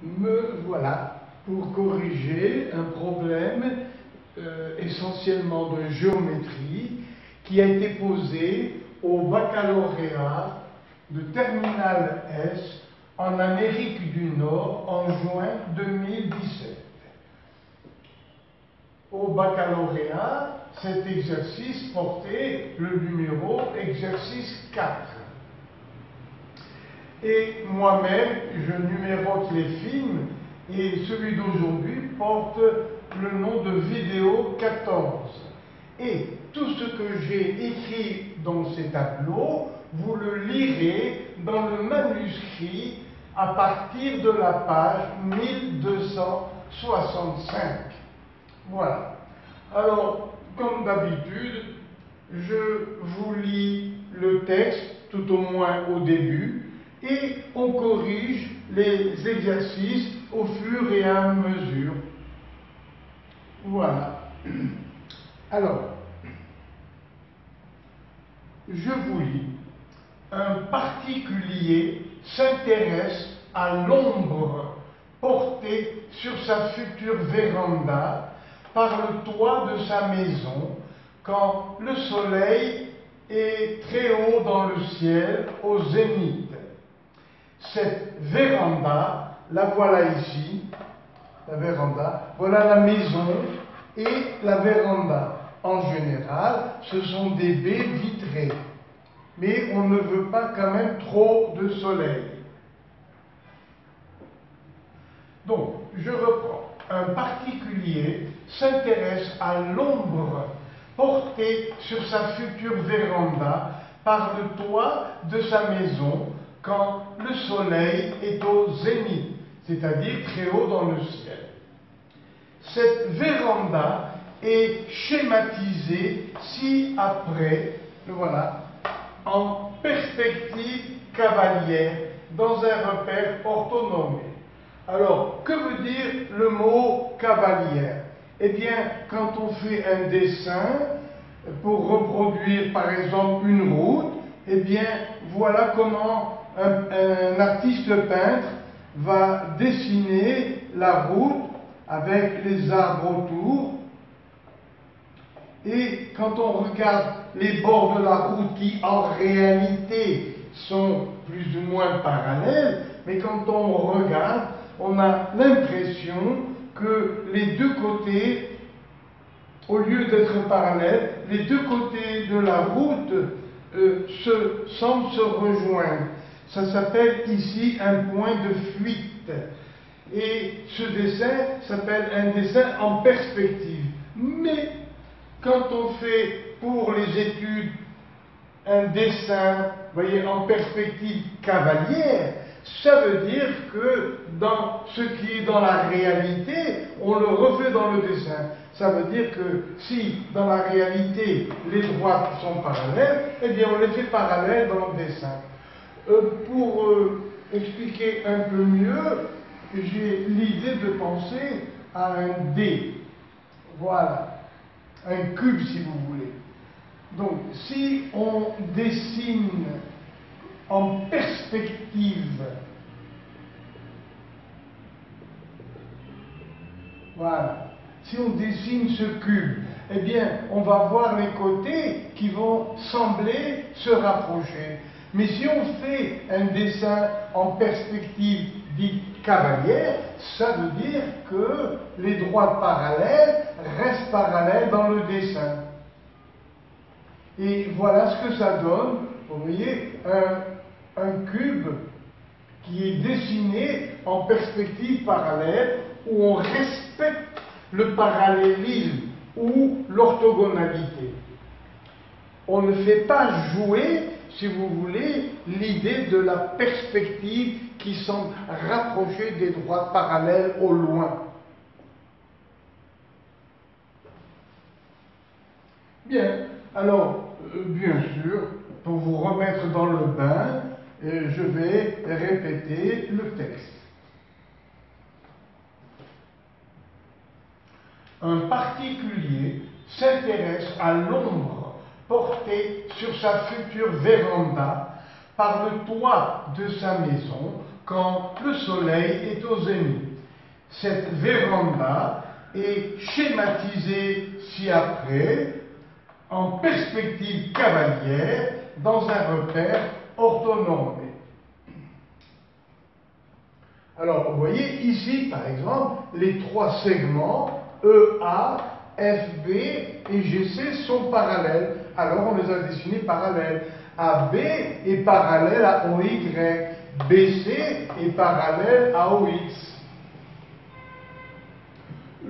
me voilà pour corriger un problème essentiellement de géométrie qui a été posé au baccalauréat de terminale S en Amérique du Nord en juin 2017. Au baccalauréat, cet exercice portait le numéro exercice 4. Et moi-même, je numérote les films et celui d'aujourd'hui porte le nom de vidéo 14. Et tout ce que j'ai écrit dans ces tableaux, vous le lirez dans le manuscrit à partir de la page 1265. Voilà. Alors, comme d'habitude, je vous lis le texte, tout au moins au début, et on corrige les exercices au fur et à mesure. Voilà. Alors, je vous lis. Un particulier s'intéresse à l'ombre portée sur sa future véranda par le toit de sa maison quand le soleil est très haut dans le ciel au zénith. Cette véranda, la voilà ici, la véranda, voilà la maison et la véranda. En général, ce sont des baies vitrées, mais on ne veut pas quand même trop de soleil. Donc, je reprends. Un particulier s'intéresse à l'ombre portée sur sa future véranda par le toit de sa maison quand le soleil est au zénith, c'est-à-dire très haut dans le ciel. Cette véranda est schématisée ci-après, voilà, en perspective cavalière dans un repère orthonomé. Alors, que veut dire le mot cavalière? Eh bien, quand on fait un dessin pour reproduire par exemple une route, eh bien, voilà comment un artiste peintre va dessiner la route avec les arbres autour. Et quand on regarde les bords de la route qui en réalité sont plus ou moins parallèles, mais quand on regarde, on a l'impression que les deux côtés, au lieu d'être parallèles, les deux côtés de la route semblent se rejoindre. Ça s'appelle ici un point de fuite. Et ce dessin s'appelle un dessin en perspective. Mais quand on fait pour les études un dessin, voyez, en perspective cavalière, ça veut dire que dans ce qui est dans la réalité, on le refait dans le dessin. Ça veut dire que si dans la réalité les droites sont parallèles, eh bien on les fait parallèles dans le dessin. Pour expliquer un peu mieux, j'ai l'idée de penser à un dé. Voilà, un cube si vous voulez. Donc, si on dessine en perspective, voilà, si on dessine ce cube, eh bien, on va voir les côtés qui vont sembler se rapprocher. Mais si on fait un dessin en perspective dite cavalière, ça veut dire que les droites parallèles restent parallèles dans le dessin. Et voilà ce que ça donne, vous voyez, un cube qui est dessiné en perspective parallèle, où on respecte le parallélisme ou l'orthogonalité. On ne fait pas jouer, si vous voulez, l'idée de la perspective qui semble rapprocher des droites parallèles au loin. Bien, alors, bien sûr, pour vous remettre dans le bain, je vais répéter le texte. Un particulier s'intéresse à l'ombre portée sur sa future véranda par le toit de sa maison quand le soleil est au zénith. Cette véranda est schématisée ci-après en perspective cavalière dans un repère orthonormé. Alors, vous voyez ici, par exemple, les trois segments EA, FB et GC sont parallèles. Alors, on les a dessinés parallèles. AB est parallèle à OY, BC est parallèle à OX.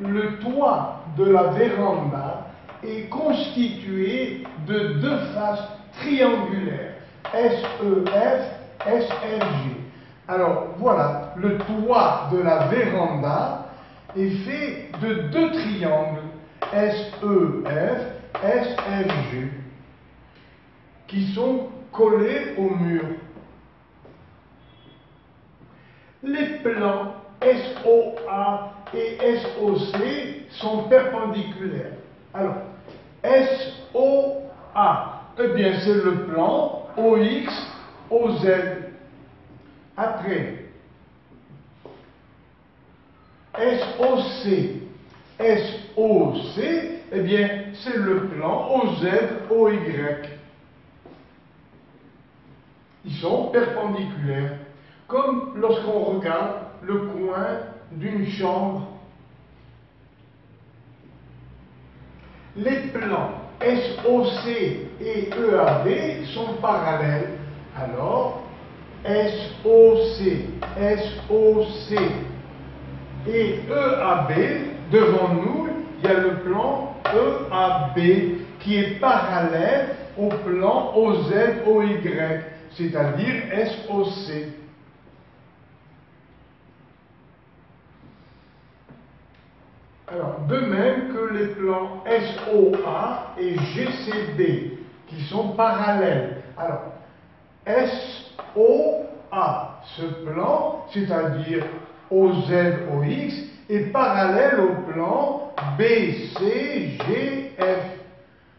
Le toit de la véranda est constitué de deux faces triangulaires, SEF, SRG. Alors voilà, le toit de la véranda est fait de deux triangles, SEF, SRG, qui sont collés au mur. Les plans SOA et SOC sont perpendiculaires. Alors, SOA, eh bien c'est le plan OX, OZ. Après, SOC, SOC, eh bien c'est le plan OZ, OY. Ils sont perpendiculaires, comme lorsqu'on regarde le coin d'une chambre. Les plans SOC et EAB sont parallèles. Alors, SOC, SOC et EAB, devant nous, il y a le plan EAB qui est parallèle au plan OZ, OY, c'est-à-dire SOC. Alors, de même que les plans SOA et GCD, qui sont parallèles. Alors, SOA, ce plan, c'est-à-dire OZ-OX, est parallèle au plan BCGF.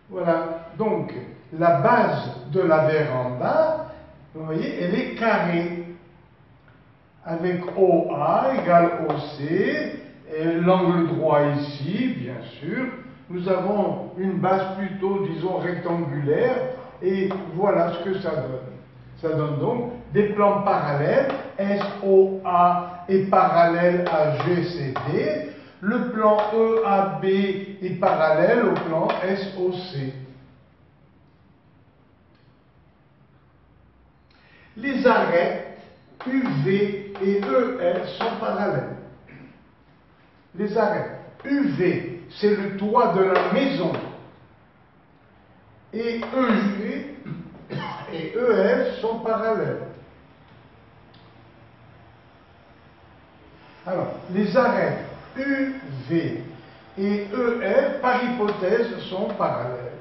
Voilà, donc la base de la véranda, vous voyez, elle est carrée, avec OA égale OC, et l'angle droit ici, bien sûr. Nous avons une base plutôt, disons, rectangulaire, et voilà ce que ça donne. Ça donne donc des plans parallèles. SOA est parallèle à GCD. Le plan EAB est parallèle au plan SOC. Les arêtes UV et EF sont parallèles. Les arêtes UV, c'est le toit de la maison. Et EG et EF sont parallèles. Alors, les arêtes UV et EF, par hypothèse, sont parallèles.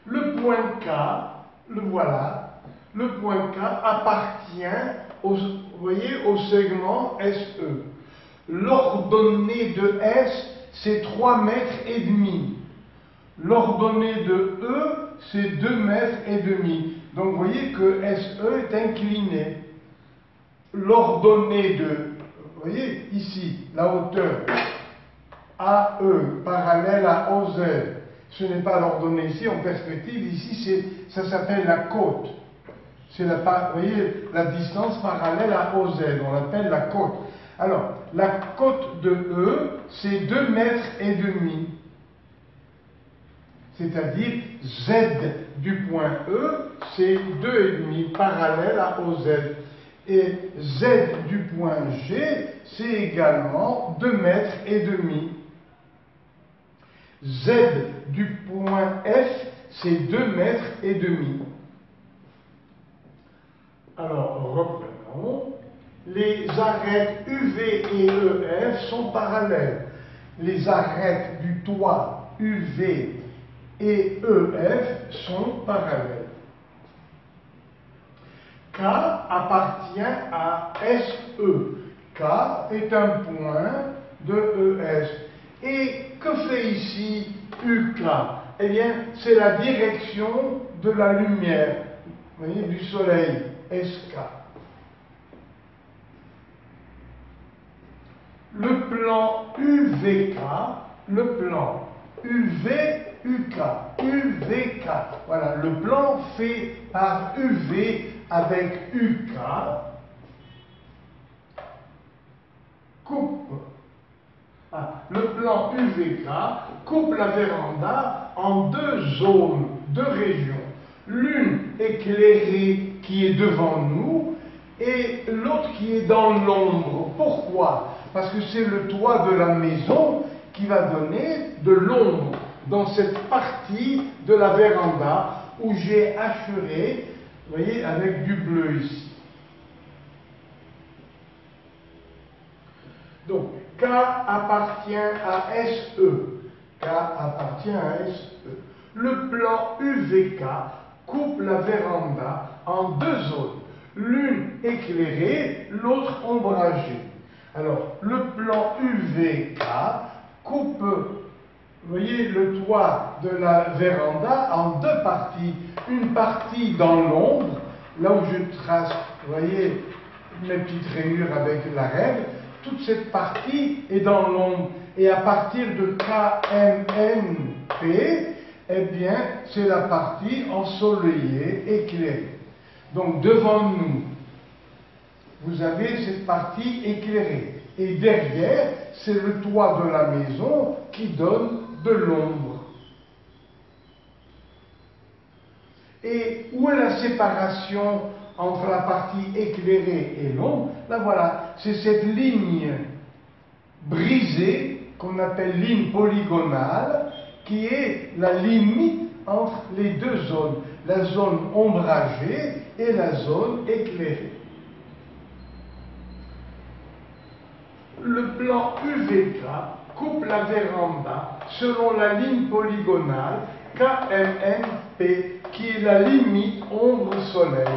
Le point K, le voilà, le point K appartient vous voyez, au segment SE. L'ordonnée de S, c'est 3 mètres et demi. L'ordonnée de E, c'est 2 mètres et demi. Donc vous voyez que SE est incliné. L'ordonnée de, vous voyez, ici, la hauteur AE parallèle à OZ, ce n'est pas l'ordonnée ici en perspective, ici ça s'appelle la côte. C'est vous voyez, la distance parallèle à OZ, on l'appelle la côte. Alors, la côte de E, c'est 2 mètres et demi. C'est-à-dire Z du point E, c'est 2,5 parallèle à OZ. Et Z du point G, c'est également 2 mètres et demi. Z du point F, c'est 2 mètres et demi. Alors, reprenons. Les arêtes UV et EF sont parallèles. Les arêtes du toit UV et EF sont parallèles. K appartient à SE. K est un point de ES. Et que fait ici UK? Eh bien, c'est la direction de la lumière. vous voyez, du Soleil, SK. Le plan UVK, le plan UVUK, UVK. Voilà, le plan fait par UV avec UK coupe. Le plan UVK coupe la véranda en deux zones, deux régions. L'une éclairée qui est devant nous et l'autre qui est dans l'ombre. Pourquoi? Parce que c'est le toit de la maison qui va donner de l'ombre dans cette partie de la véranda où j'ai hacheré, vous voyez, avec du bleu ici. Donc, K appartient à SE. K appartient à SE. Le plan UVK coupe la véranda en deux zones. L'une éclairée, l'autre ombragée. Alors, le plan UVK coupe, vous voyez, le toit de la véranda en deux parties. Une partie dans l'ombre, là où je trace, vous voyez, mes petites rayures avec la règle. Toute cette partie est dans l'ombre. Et à partir de KMNP, eh bien, c'est la partie ensoleillée, éclairée. Donc, devant nous, vous avez cette partie éclairée. Et derrière, c'est le toit de la maison qui donne de l'ombre. Et où est la séparation entre la partie éclairée et l'ombre? Là, voilà, c'est cette ligne brisée, qu'on appelle ligne polygonale, qui est la limite entre les deux zones, la zone ombragée et la zone éclairée. Le plan UVK coupe la véranda selon la ligne polygonale KMNP, qui est la limite ombre-soleil.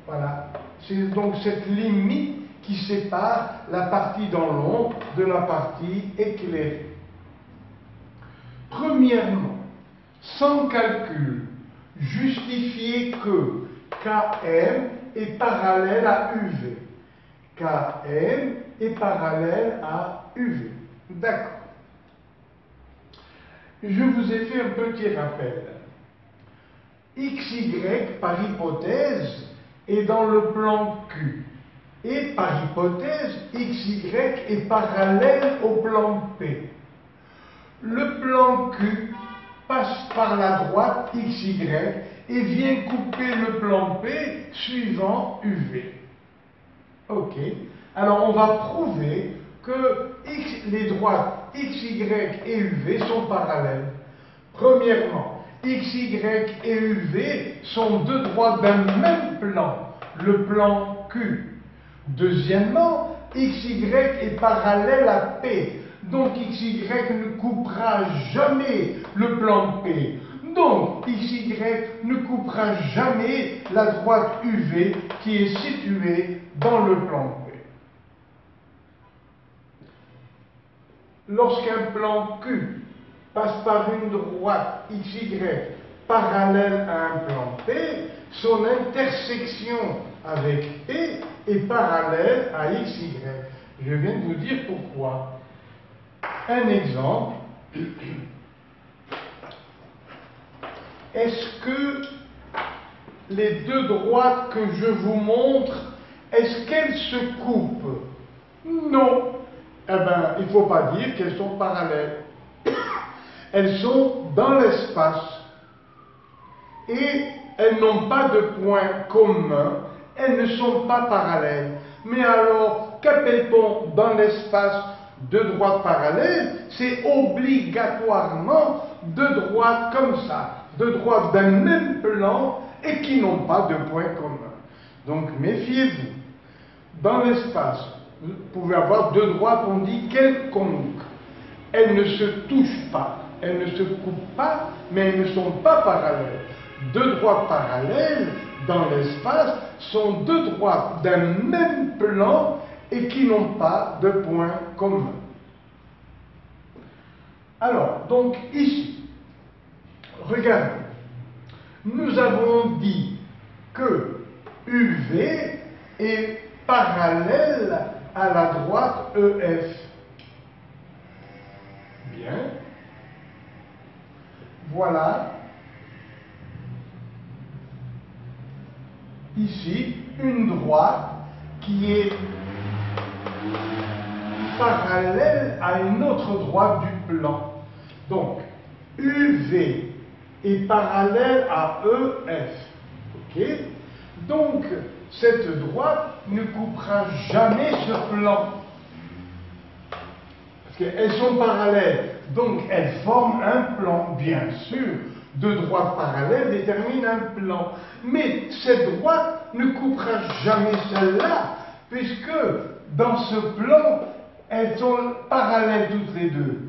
Voilà. C'est donc cette limite qui sépare la partie dans l'ombre de la partie éclairée. Premièrement, sans calcul, justifier que KM est parallèle à UV. KM est parallèle à UV. D'accord. Je vous ai fait un petit rappel. XY, par hypothèse, est dans le plan Q. Et par hypothèse, XY est parallèle au plan P. Le plan Q passe par la droite XY et vient couper le plan P suivant UV. Ok. Alors on va prouver que les droites XY et UV sont parallèles. Premièrement, XY et UV sont deux droites d'un même plan, le plan Q. Deuxièmement, XY est parallèle à P. Donc XY ne coupera jamais le plan P. Donc XY ne coupera jamais la droite UV qui est située dans le plan P. Lorsqu'un plan Q passe par une droite XY parallèle à un plan P, son intersection avec P est parallèle à XY. Je viens de vous dire pourquoi. Un exemple. Est-ce que les deux droites que je vous montre, est-ce qu'elles se coupent? Non. Eh bien, il ne faut pas dire qu'elles sont parallèles. Elles sont dans l'espace. Et elles n'ont pas de point commun. Elles ne sont pas parallèles. Mais alors, qu'appelle-t-on dans l'espace deux droites parallèles? C'est obligatoirement deux droites comme ça. Deux droites d'un même plan et qui n'ont pas de point commun. Donc, méfiez-vous. Dans l'espace, vous pouvez avoir deux droites, on dit quelconques. Elles ne se touchent pas, elles ne se coupent pas, mais elles ne sont pas parallèles. Deux droites parallèles dans l'espace sont deux droites d'un même plan et qui n'ont pas de point commun. Alors, donc ici, regardez, nous avons dit que UV est parallèle à la droite EF. Bien. Voilà. Ici, une droite qui est parallèle à une autre droite du plan. Donc, UV est parallèle à EF. Ok? Donc, cette droite ne coupera jamais ce plan. Parce qu'elles sont parallèles. Donc, elles forment un plan, bien sûr. Deux droites parallèles déterminent un plan. Mais cette droite ne coupera jamais celle-là, puisque dans ce plan, elles sont parallèles toutes les deux.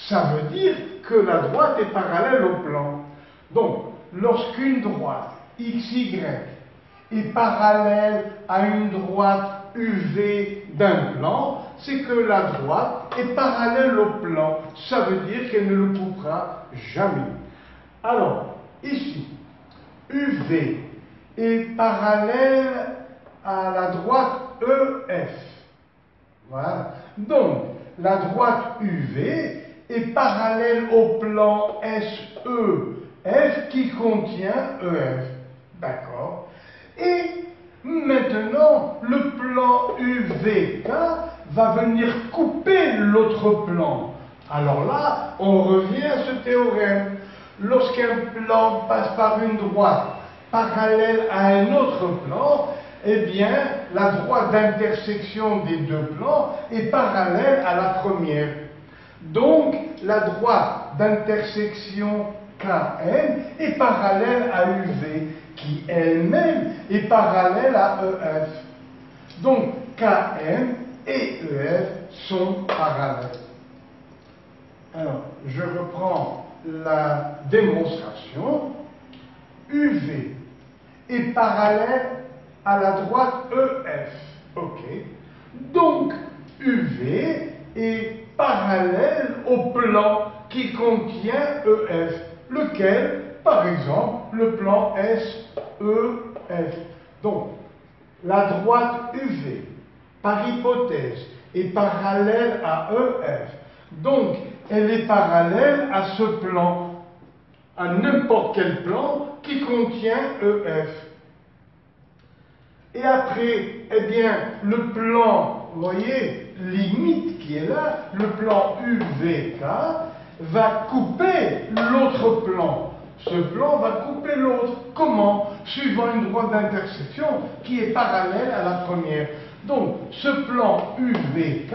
Ça veut dire que la droite est parallèle au plan. Donc, lorsqu'une droite XY est parallèle à une droite UV d'un plan, c'est que la droite est parallèle au plan. Ça veut dire qu'elle ne le coupera jamais. Alors, ici, UV est parallèle à la droite EF. Voilà. Donc, la droite UV est parallèle au plan SEF qui contient EF. D'accord? Et maintenant, le plan UVK va venir couper l'autre plan. Alors là, on revient à ce théorème. Lorsqu'un plan passe par une droite parallèle à un autre plan, eh bien, la droite d'intersection des deux plans est parallèle à la première. Donc, la droite d'intersection KN est parallèle à UV, qui elle-même est parallèle à EF. Donc, KM et EF sont parallèles. Alors, je reprends la démonstration. UV est parallèle à la droite EF. OK. Donc, UV est parallèle au plan qui contient EF, lequel, par exemple, le plan SEF. Donc, la droite UV, par hypothèse, est parallèle à EF. Donc, elle est parallèle à ce plan, à n'importe quel plan qui contient EF. Et après, eh bien, le plan, vous voyez, limite qui est là, le plan UVK, va couper l'autre plan. Ce plan va couper l'autre. Comment? Suivant une droite d'intersection qui est parallèle à la première. Donc, ce plan UVK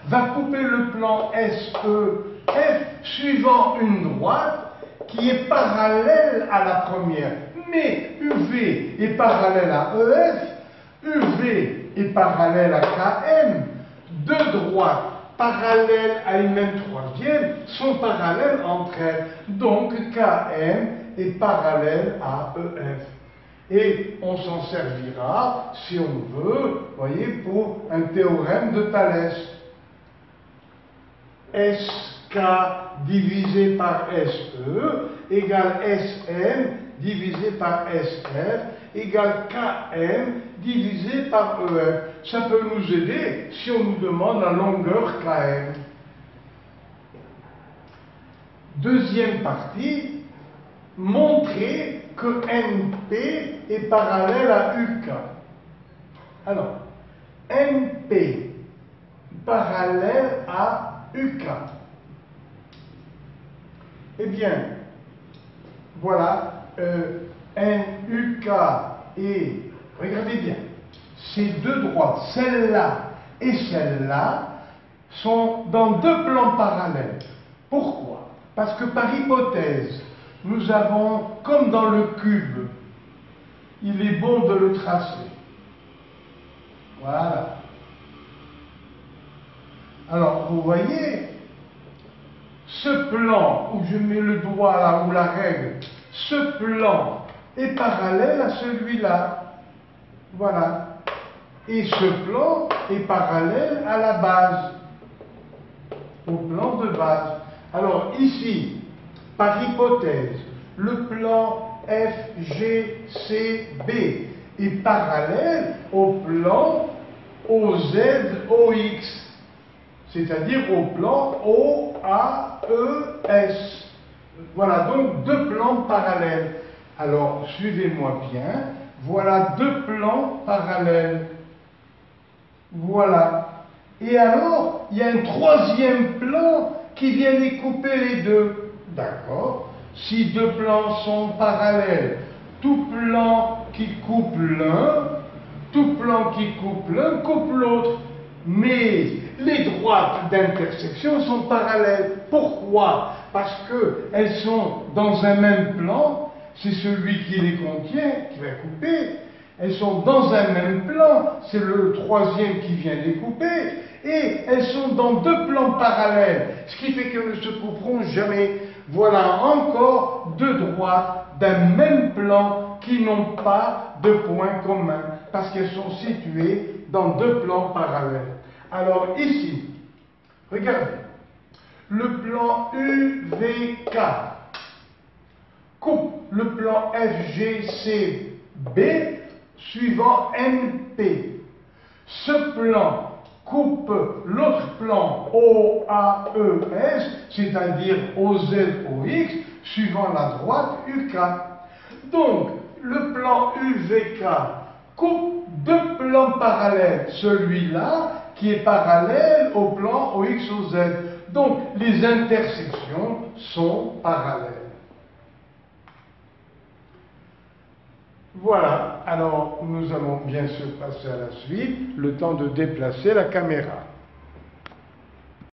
va couper le plan SEF suivant une droite qui est parallèle à la première. Mais UV est parallèle à EF, UV est parallèle à KM. Deux droites parallèles à une même troisième sont parallèles entre elles. Donc KM est parallèle à EF. Et on s'en servira, si on veut, voyez, pour un théorème de Thalès. SK divisé par SE égale SM divisé par SF égale KM divisé par EF. Ça peut nous aider si on nous demande la longueur KM. Deuxième partie, montrer que NP est parallèle à UK. Alors, NP parallèle à UK. Eh bien, voilà, NUK et, regardez bien, ces deux droites, celle-là et celle-là, sont dans deux plans parallèles. Pourquoi? Parce que par hypothèse, nous avons, comme dans le cube, il est bon de le tracer. Voilà. Alors, vous voyez, ce plan où je mets le doigt là, ou la règle, ce plan est parallèle à celui-là. Voilà. Et ce plan est parallèle à la base, au plan de base. Alors ici, par hypothèse, le plan FGCB est parallèle au plan OZOX, c'est-à-dire au plan OAES. Voilà donc deux plans parallèles. Alors, suivez-moi bien. Voilà deux plans parallèles. Voilà. Et alors, il y a un troisième plan qui vient découper les deux. D'accord? Si deux plans sont parallèles, tout plan qui coupe l'un, tout plan qui coupe l'un coupe l'autre. Mais les droites d'intersection sont parallèles. Pourquoi? Parce qu'elles sont dans un même plan, c'est celui qui les contient qui va couper. Elles sont dans un même plan, c'est le troisième qui vient découper, et elles sont dans deux plans parallèles, ce qui fait qu'elles ne se couperont jamais. Voilà encore deux droites d'un même plan qui n'ont pas de point commun, parce qu'elles sont situées dans deux plans parallèles. Alors ici, regardez, le plan UVK coupe le plan FGCB suivant NP. Ce plan coupe l'autre plan OAES, c'est-à-dire OZOX, suivant la droite UK. Donc, le plan UVK coupe deux plans parallèles. Celui-là qui est parallèle au plan OXOZ. Donc, les intersections sont parallèles. Voilà, alors nous allons bien sûr passer à la suite, le temps de déplacer la caméra.